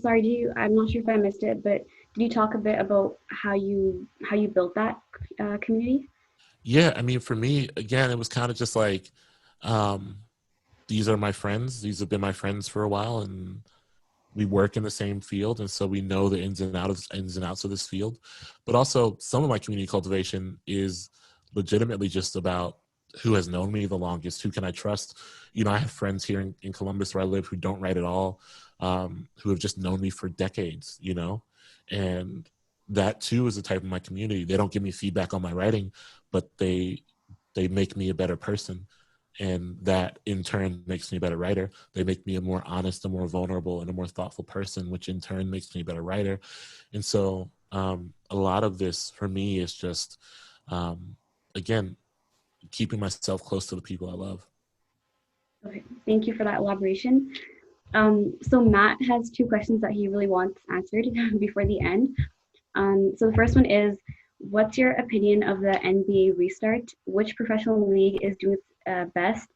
Speaker 2: Sorry, I'm not sure if I missed it, but did you talk a bit about how you built that community?
Speaker 1: Yeah, I mean, for me, again, it was kind of just like, these are my friends. These have been my friends for a while, and we work in the same field, and so we know the ins and outs of this field. But also, some of my community cultivation is legitimately just about who has known me the longest, who can I trust. You know, I have friends here in Columbus where I live who don't write at all, who have just known me for decades, you know, and that too is a type of my community. They don't give me feedback on my writing, but they make me a better person. And that in turn makes me a better writer. They make me a more honest, a more vulnerable, and a more thoughtful person, which in turn makes me a better writer. And so a lot of this for me is just, again, keeping myself close to the people I love.
Speaker 2: Okay, thank you for that elaboration. So Matt has two questions that he really wants answered before the end. So the first one is, what's your opinion of the NBA restart? Which professional league is doing best?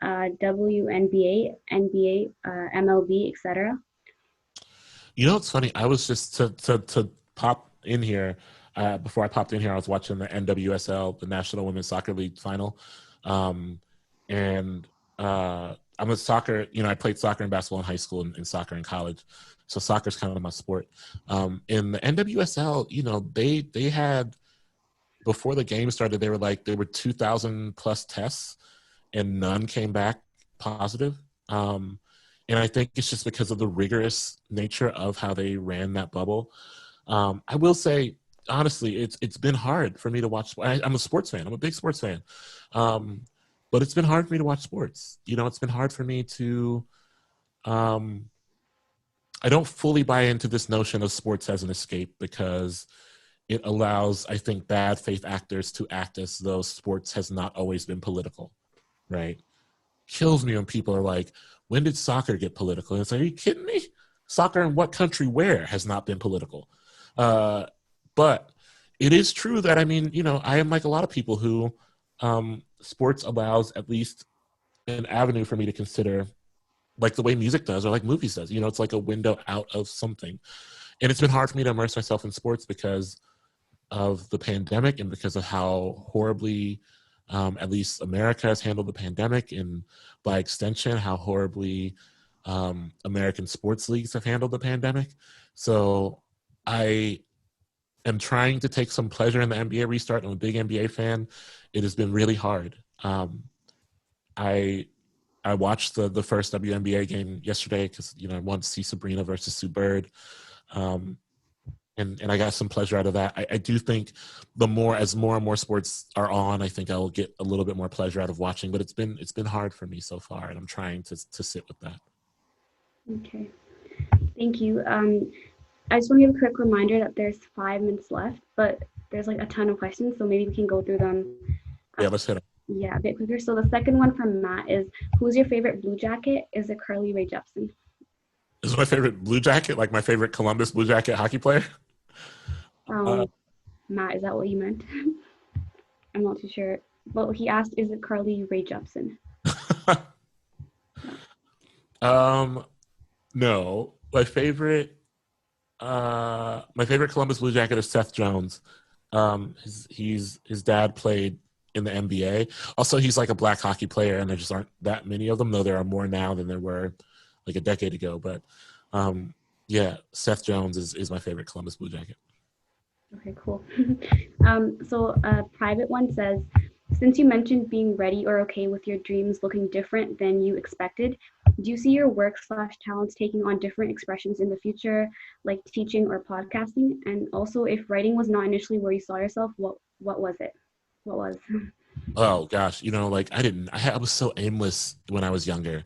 Speaker 2: WNBA, NBA, MLB, etc.
Speaker 1: You know, it's funny. I was just to pop in here. Before I popped in here, I was watching the NWSL, the National Women's Soccer League final. And I'm a soccer, you know, I played soccer and basketball in high school and soccer in college. So soccer's kind of my sport. In the NWSL, you know, they had, before the game started, there were 2,000 plus tests and none came back positive. And I think it's just because of the rigorous nature of how they ran that bubble. I will say, honestly, it's been hard for me to watch. I'm a sports fan. I'm a big sports fan. But it's been hard for me to watch sports. You know, it's been hard for me to, I don't fully buy into this notion of sports as an escape, because it allows, I think, bad faith actors to act as though sports has not always been political, right? Kills me when people are like, when did soccer get political? And it's like, are you kidding me? Soccer in what country where has not been political? But it is true that, I mean, you know, I am like a lot of people who sports allows at least an avenue for me to consider like the way music does or like movies does. You know, it's like a window out of something. And it's been hard for me to immerse myself in sports because of the pandemic and because of how horribly at least America has handled the pandemic, and by extension how horribly American sports leagues have handled the pandemic. So I am trying to take some pleasure in the NBA restart. I'm a big NBA fan. It has been really hard. I watched the first WNBA game yesterday because, you know, I wanted to see Sabrina versus Sue Bird. And I got some pleasure out of that. I do think as more and more sports are on, I think I will get a little bit more pleasure out of watching. But it's been hard for me so far, and I'm trying to sit with that.
Speaker 2: Okay, thank you. I just want to give a quick reminder that there's 5 minutes left, but there's like a ton of questions, so maybe we can go through them.
Speaker 1: Yeah, let's hit it.
Speaker 2: Yeah, a bit quicker. So the second one from Matt is, who's your favorite Blue Jacket? Is it Carly Rae Jepsen?
Speaker 1: Is my favorite Blue Jacket like my favorite Columbus Blue Jacket hockey player?
Speaker 2: Matt, is that what you meant? I'm not too sure. But he asked, is it Carly Rae Jepsen?
Speaker 1: No. My favorite Columbus Blue Jacket is Seth Jones. His dad played in the NBA. Also, he's like a black hockey player, and there just aren't that many of them, though there are more now than there were like a decade ago. But yeah, Seth Jones is my favorite Columbus Blue Jacket.
Speaker 2: Okay, cool. So a private one says, since you mentioned being ready or okay with your dreams looking different than you expected, do you see your work/talents taking on different expressions in the future, like teaching or podcasting? And also, if writing was not initially where you saw yourself, what was it? What was?
Speaker 1: Oh gosh, you know, like I was so aimless when I was younger.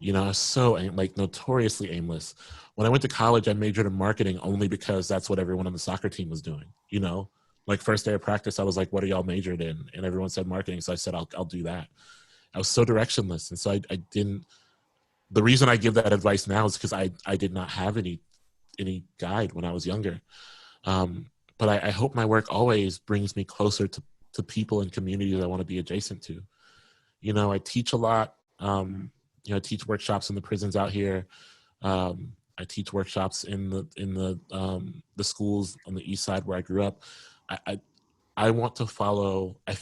Speaker 1: You know, I was so notoriously aimless. When I went to college, I majored in marketing only because that's what everyone on the soccer team was doing. You know, like first day of practice, I was like, "What are y'all majored in?" And everyone said marketing, so I said, "I'll do that." I was so directionless, and so I didn't. The reason I give that advice now is because I did not have any guide when I was younger. But I hope my work always brings me closer to people and communities I want to be adjacent to. You know, I teach a lot. You know, I teach workshops in the prisons out here. I teach workshops in the schools on the east side where I grew up. I want to follow. I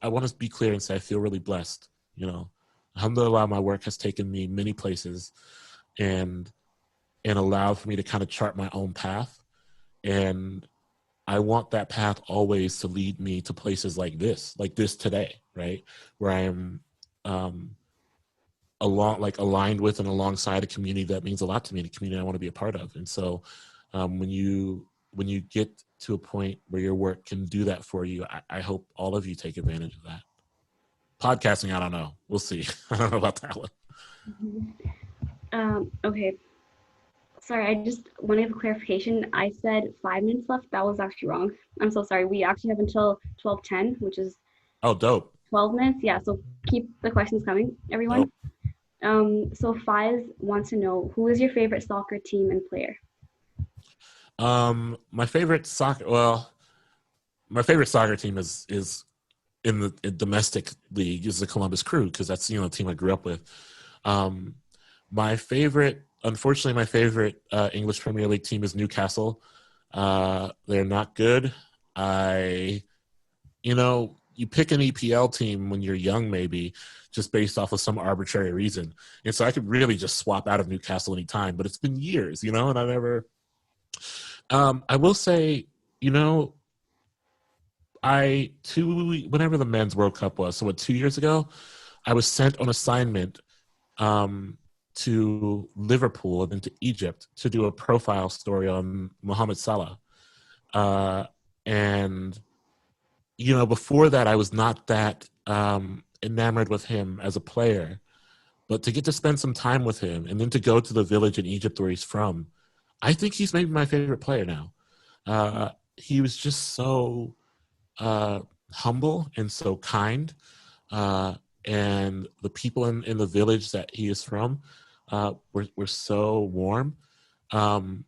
Speaker 1: want to be clear and say I feel really blessed. You know, alhamdulillah, my work has taken me many places, and allowed for me to kind of chart my own path. And I want that path always to lead me to places like this today, right, where I am aligned with and alongside a community that means a lot to me, the community I want to be a part of. And so when you get to a point where your work can do that for you, I hope all of you take advantage of that. Podcasting, I don't know. We'll see. I don't know about that one.
Speaker 2: Okay. Sorry, I just want to have a clarification. I said 5 minutes left. That was actually wrong. I'm so sorry. We actually have until 12:10, which is
Speaker 1: dope.
Speaker 2: 12 minutes. Yeah, so keep the questions coming, everyone. Dope. So Faiz wants to know, who is your favorite soccer team and player?
Speaker 1: My favorite soccer team is in the domestic league is the Columbus Crew, because that's, you know, the team I grew up with. Unfortunately, my favorite English Premier League team is Newcastle. They're not good. You pick an EPL team when you're young, maybe, just based off of some arbitrary reason. And so I could really just swap out of Newcastle anytime, but it's been years, you know, and I never... I will say, you know, whenever the Men's World Cup was, so 2 years ago, I was sent on assignment to Liverpool and then to Egypt to do a profile story on Mohamed Salah. And, you know, before that, I was not that enamored with him as a player. But to get to spend some time with him and then to go to the village in Egypt where he's from, I think he's maybe my favorite player now. He was just so humble and so kind. And the people in the village that he is from were so warm. And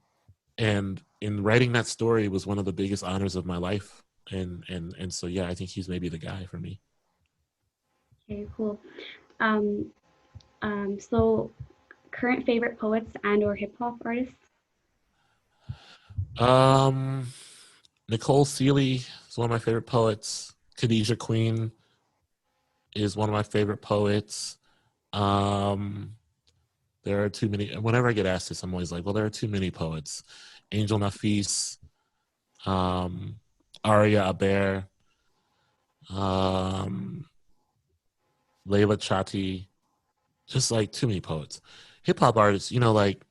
Speaker 1: in writing that story was one of the biggest honors of my life. And so, yeah, I think he's maybe the guy for me.
Speaker 2: Okay, cool. So current favorite poets and or hip hop artists?
Speaker 1: Nicole Seeley is one of my favorite poets. Khadijah Queen is one of my favorite poets. There are too many. Whenever I get asked this, I'm always like, well, there are too many poets. Angel Nafis, Aria Aber, Layla Chati, just like too many poets. Hip hop artists, you know, like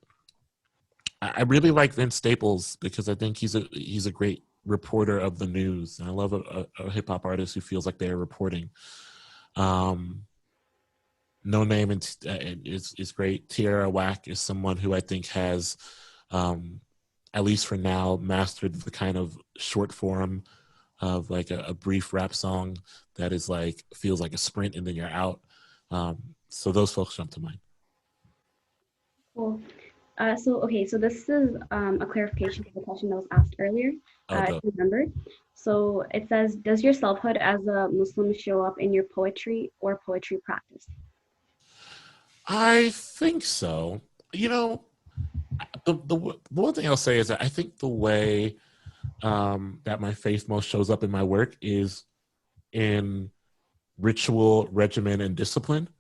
Speaker 1: I really like Vince Staples because I think he's a great reporter of the news. And I love a hip hop artist who feels like they're reporting. No Name is great. Tierra Whack is someone who I think has, at least for now, mastered the kind of short form of like a brief rap song that is like feels like a sprint and then you're out. So those folks jump to mind.
Speaker 2: Cool. So this is a clarification for the question that was asked earlier. If you remember. So it says, does your selfhood as a Muslim show up in your poetry or poetry practice?
Speaker 1: I think so. You know, the one thing I'll say is that I think the way that my faith most shows up in my work is in ritual, regimen, and discipline.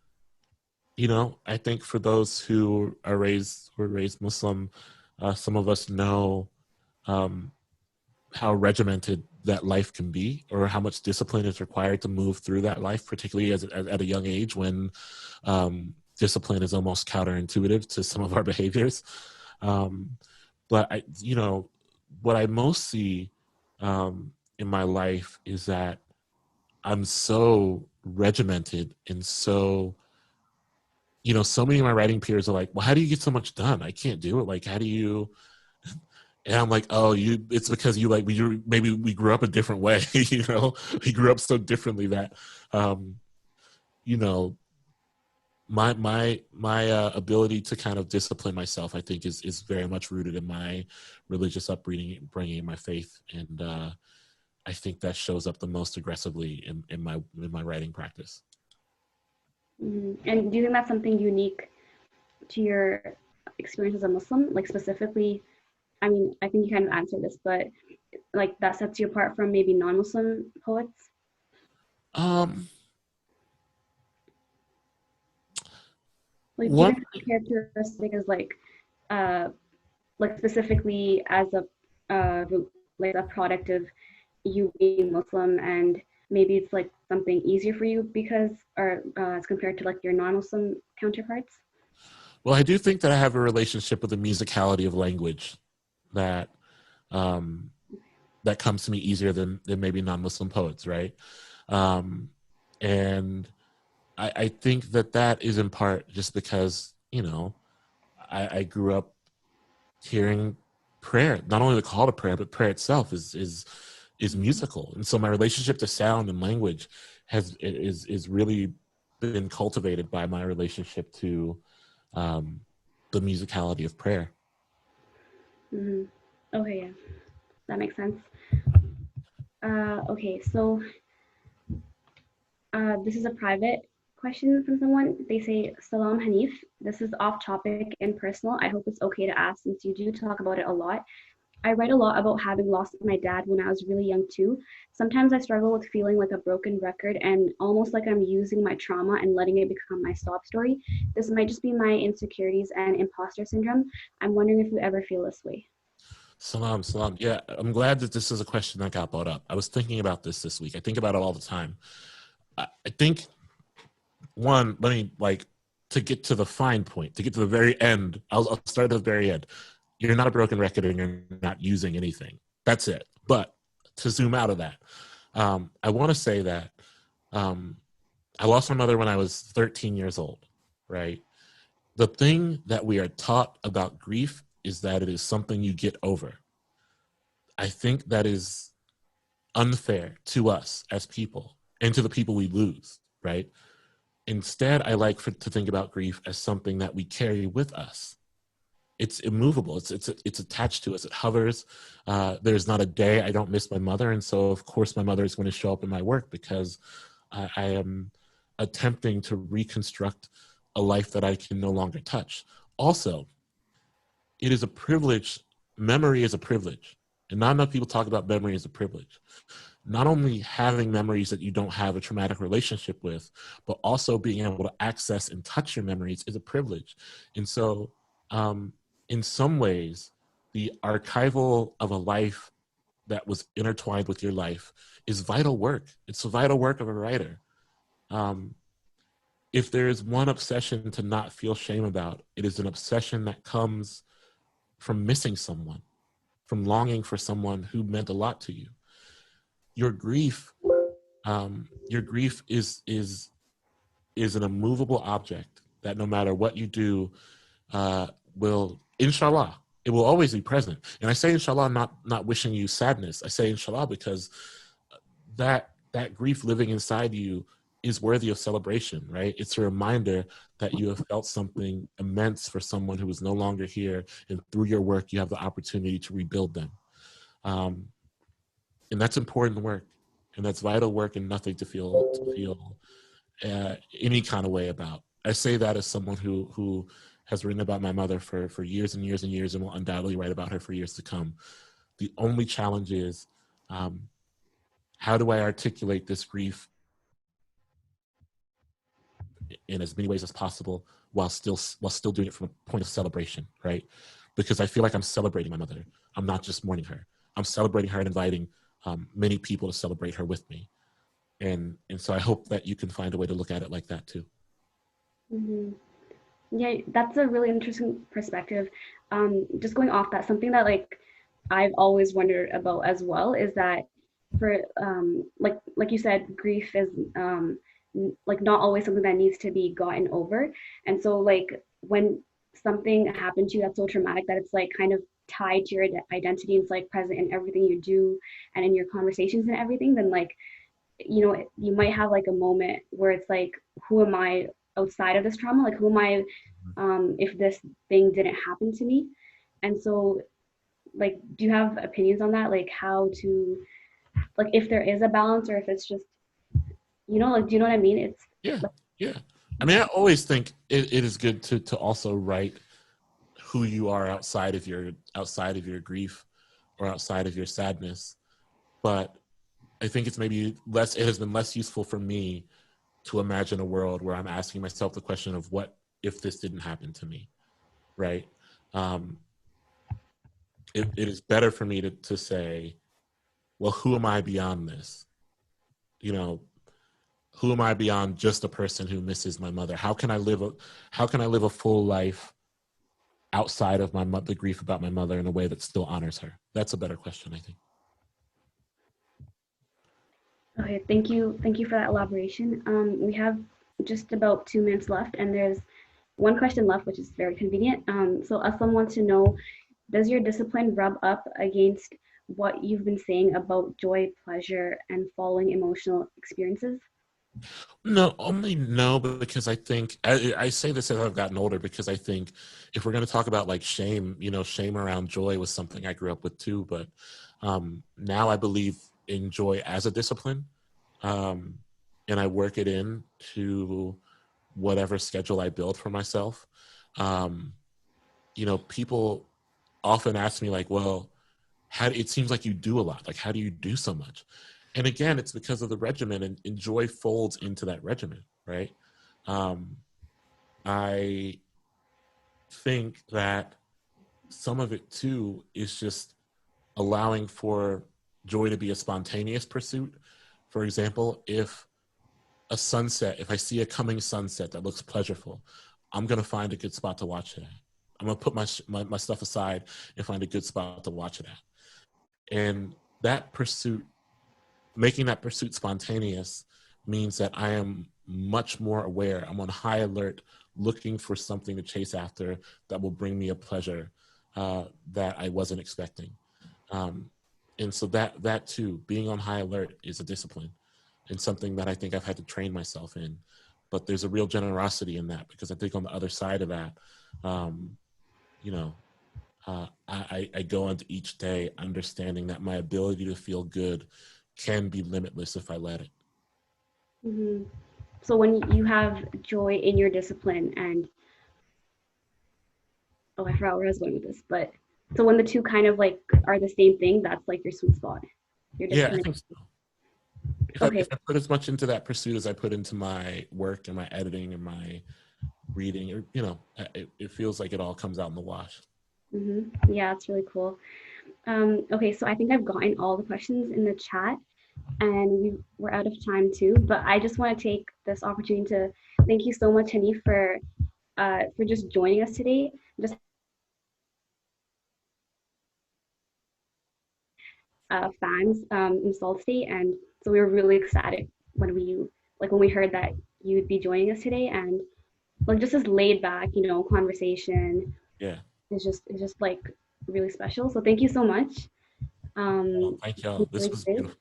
Speaker 1: You know, I think for those who were raised Muslim, some of us know how regimented that life can be, or how much discipline is required to move through that life, particularly at a young age when discipline is almost counterintuitive to some of our behaviors. But you know, what I most see in my life is that I'm so regimented and so, you know, so many of my writing peers are like, well, how do you get so much done? I can't do it. Like, how do you? And I'm like, oh, it's because you like, maybe we grew up a different way, you know, we grew up so differently that, you know, my ability to kind of discipline myself, I think is very much rooted in my religious upbringing, bringing my faith. And I think that shows up the most aggressively in my writing practice.
Speaker 2: Mm-hmm. And do you think that's something unique to your experience as a Muslim? Like specifically, I mean, I think you kind of answered this, but like that sets you apart from maybe non-Muslim poets? Like, do you think the characteristic is like specifically as a like a product of you being Muslim, and maybe it's like something easier for you because, or as compared to like your non-Muslim counterparts?
Speaker 1: Well, I do think that I have a relationship with the musicality of language that that comes to me easier than maybe non-Muslim poets, right? And I think that is in part just because, you know, I grew up hearing prayer, not only the call to prayer, but prayer itself is musical. And so my relationship to sound and language is really been cultivated by my relationship to the musicality of prayer.
Speaker 2: Mm-hmm. Okay, yeah, that makes sense. Okay, so this is a private question from someone. They say, Salam Hanif, this is off topic and personal. I hope it's okay to ask since you do talk about it a lot. I write a lot about having lost my dad when I was really young too. Sometimes I struggle with feeling like a broken record and almost like I'm using my trauma and letting it become my sob story. This might just be my insecurities and imposter syndrome. I'm wondering if you ever feel this way.
Speaker 1: Salam. Yeah, I'm glad that this is a question that got brought up. I was thinking about this week. I think about it all the time. I think one, let me to get to the fine point, to get to the very end. I'll start at the very end. You're not a broken record and you're not using anything. That's it. But to zoom out of that, I want to say that I lost my mother when I was 13 years old, right? The thing that we are taught about grief is that it is something you get over. I think that is unfair to us as people and to the people we lose, right? Instead, I like to think about grief as something that we carry with us. It's immovable. It's attached to us. It hovers. There's not a day I don't miss my mother. And so, of course, my mother is going to show up in my work because I am attempting to reconstruct a life that I can no longer touch. Also, it is a privilege. Memory is a privilege. And not enough people talk about memory as a privilege. Not only having memories that you don't have a traumatic relationship with, but also being able to access and touch your memories is a privilege. And so, in some ways, the archival of a life that was intertwined with your life is vital work. It's the vital work of a writer. If there is one obsession to not feel shame about, it is an obsession that comes from missing someone, from longing for someone who meant a lot to you. Your grief is an immovable object that no matter what you do, will, inshallah, it will always be present. And I say inshallah, not wishing you sadness. I say inshallah because that grief living inside you is worthy of celebration, right? It's a reminder that you have felt something immense for someone who is no longer here, and through your work, you have the opportunity to rebuild them. And that's important work, and that's vital work, and nothing to feel any kind of way about. I say that as someone who has written about my mother for years and years and years, and will undoubtedly write about her for years to come. The only challenge is, how do I articulate this grief in as many ways as possible while still doing it from a point of celebration, right? Because I feel like I'm celebrating my mother. I'm not just mourning her. I'm celebrating her and inviting many people to celebrate her with me. And so I hope that you can find a way to look at it like that too.
Speaker 2: Mm-hmm. Yeah, that's a really interesting perspective. Just going off that, something that like I've always wondered about as well is that for like you said, grief is like not always something that needs to be gotten over. And so like when something happened to you that's so traumatic that it's like kind of tied to your identity and it's like present in everything you do and in your conversations and everything, then like, you know, you might have like a moment where it's like, who am I outside of this trauma? Like, who am I if this thing didn't happen to me? And so, like, do you have opinions on that? Like, how to, like, if there is a balance or if it's just, you know, like, do you know what I mean? It's
Speaker 1: yeah. I mean, I always think it is good to also write who you are outside of your grief or outside of your sadness. But I think it's maybe it has been less useful for me to imagine a world where I'm asking myself the question of what if this didn't happen to me, right? It is better for me to say, well, who am I beyond this? You know, who am I beyond just a person who misses my mother? How can I live a full life outside of the grief about my mother in a way that still honors her? That's a better question, I think.
Speaker 2: Okay, thank you for that elaboration. We have just about 2 minutes left, and there's one question left, which is very convenient. So Aslam wants to know, does your discipline rub up against what you've been saying about joy, pleasure, and following emotional experiences?
Speaker 1: No, because I think I say this as I've gotten older, because I think if we're going to talk about like shame, you know, shame around joy was something I grew up with too. But now I believe in joy as a discipline, and I work it into whatever schedule I build for myself. You know, people often ask me like, well, it seems like you do a lot. Like, how do you do so much? And again, it's because of the regimen, and joy folds into that regimen, right? I think that some of it too is just allowing for joy to be a spontaneous pursuit. For example, if I see a coming sunset that looks pleasurable, I'm going to find a good spot to watch it at. I'm going to put my stuff aside and find a good spot to watch it at. And that pursuit, making that pursuit spontaneous, means that I am much more aware. I'm on high alert, looking for something to chase after that will bring me a pleasure that I wasn't expecting. And so that too, being on high alert is a discipline, and something that I think I've had to train myself in. But there's a real generosity in that, because I think on the other side of that, you know, I go into each day understanding that my ability to feel good can be limitless if I let it.
Speaker 2: Mm-hmm. So when you have joy in your discipline and oh, I forgot where I was going with this, but so when the two kind of like are the same thing, that's like your sweet spot. You're just
Speaker 1: Yeah, I
Speaker 2: kind
Speaker 1: think so.
Speaker 2: okay.
Speaker 1: If I put as much into that pursuit as I put into my work and my editing and my reading, or it feels like it all comes out in the wash.
Speaker 2: Yeah, it's really cool. Okay, so I think I've gotten all the questions in the chat, and we're out of time too. But I just want to take this opportunity to thank you so much, Hanif, for just joining us today. Just fans in Salt State, and so we were really excited when we heard that you'd be joining us today, and like just this laid back, conversation
Speaker 1: Yeah.
Speaker 2: is just like really special. So thank you so much.
Speaker 1: Well, thank y'all. This was beautiful.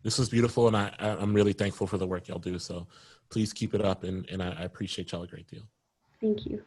Speaker 1: This was beautiful, and I'm really thankful for the work y'all do. So please keep it up, and I appreciate y'all a great deal.
Speaker 2: Thank you.